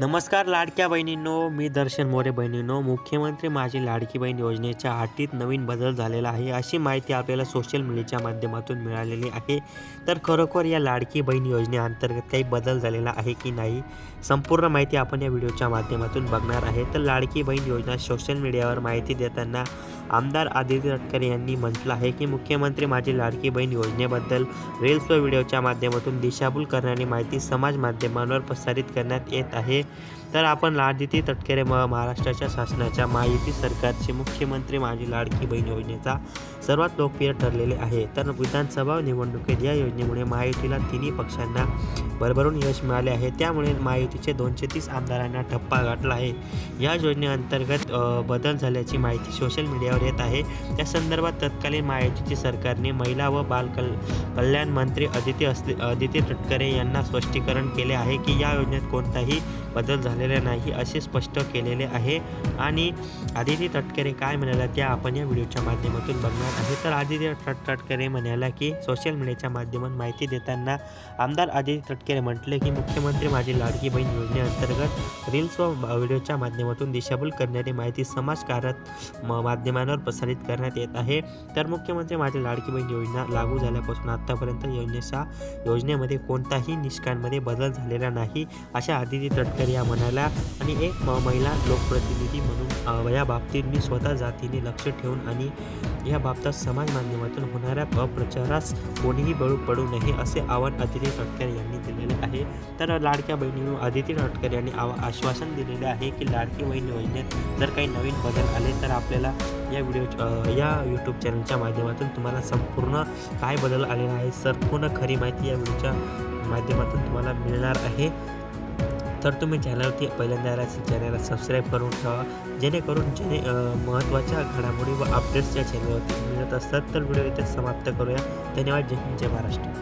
नमस्कार लाडक्या बहिणींनो, मी दर्शन मोरे. बहिणींनो, मुख्यमंत्री माझी लाडकी बहीण योजनेच्या अटीत नवीन बदल झालेला आहे, अशी माहिती आपल्याला सोशल मीडियाच्या माध्यमातून मिळालेली आहे. तर खरोखर या लाडकी बहीण योजनेअंतर्गत काही बदल झालेला आहे की नाही, संपूर्ण माहिती आपण या व्हिडिओच्या माध्यमातून बघणार आहे. तर लाडकी बहीण योजना सोशल मीडियावर माहिती देताना आमदार आदित्य तटकरे यांनी म्हटलं आहे की मुख्यमंत्री माझी लाडकी बहीण योजनेबद्दल रील्स व व्हिडिओच्या माध्यमातून दिशाभूल करणारी माहिती समाज माध्यमांवर प्रसारित करण्यात येत आहे. तर आपण आदित्य तटकरे महाराष्ट्राच्या शासनाच्या महायुती सरकारचे मुख्यमंत्री माझी लाडकी बहीण योजनेचा सर्वात लोकप्रिय ठरलेले आहे. तर विधानसभा निवडणुकीत या योजनेमुळे महायुतीला तिन्ही पक्षांना भरभरून यश मिळाले आहे. त्यामुळे महायुतीचे 230 आमदारांना ठप्पा गाठला आहे. या योजनेअंतर्गत बदल झाल्याची माहिती सोशल मीडियावर येत आहे. त्या संदर्भात तत्कालीन महायुतीची सरकारने महिला व बाल कल्याण मंत्री आदित्य तटकरे यांना स्पष्टीकरण केले आहे की या योजनेत कोणताही बदल झालेला नाही, असे स्पष्ट केलेले आहे. आणि आदित्य तटकरे काय म्हणाला ते आपण या व्हिडिओच्या माध्यमातून बघणार आहे. तर आदित्य तटकरे म्हणाला की सोशल मीडियाच्या माध्यमातून माहिती देताना आमदार आदित्य तटकरे म्हटले की मुख्यमंत्री माझी लाडकी बहीण योजनेअंतर्गत रील्स व व्हिडिओच्या माध्यमातून दिशाभूल करणारी माहिती समाजकारक माध्यमांवर प्रसारित करण्यात येत आहे. तर मुख्यमंत्री माझी लाडकी बहीण योजना लागू झाल्यापासून आतापर्यंत योजनेमध्ये कोणताही निष्कांमध्ये बदल झालेला नाही, अशा आदित्य तटकरे या म्हणाला. आणि एक महिला लोकप्रतिनिधी म्हणून या बाबतीत मी स्वतः जातीने लक्ष ठेवून आणि या बाबतीत समाज माध्यमातून होणाऱ्या अपप्रचारास कोणीही बळी पडू नये, असे आवाहन आदित्य तटकरे यांनी दिलेले आहे. तर लाडक्या बहिणींनो, आदित्य तटकरे यांनी आश्वासन दिलेले आहे की लाडकी बहीण योजनेत जर काही नवीन बदल आले तर आपल्याला या यूट्यूब चॅनलच्या माध्यमातून तुम्हाला संपूर्ण काय बदल आलेला आहे संपूर्ण खरी माहिती या व्हिडिओच्या माध्यमातून तुम्हाला मिळणार आहे. तर तुम्ही चॅनलवरती पहिल्यांदा आला असेल चॅनलला सबस्क्राईब करून ठेवा, जेणेकरून महत्त्वाच्या घडामोडी व अपडेट्स या चॅनलवरती मिळत असतात. तर व्हिडिओ इथे समाप्त करूया. धन्यवाद. जय हिंद, जय महाराष्ट्र.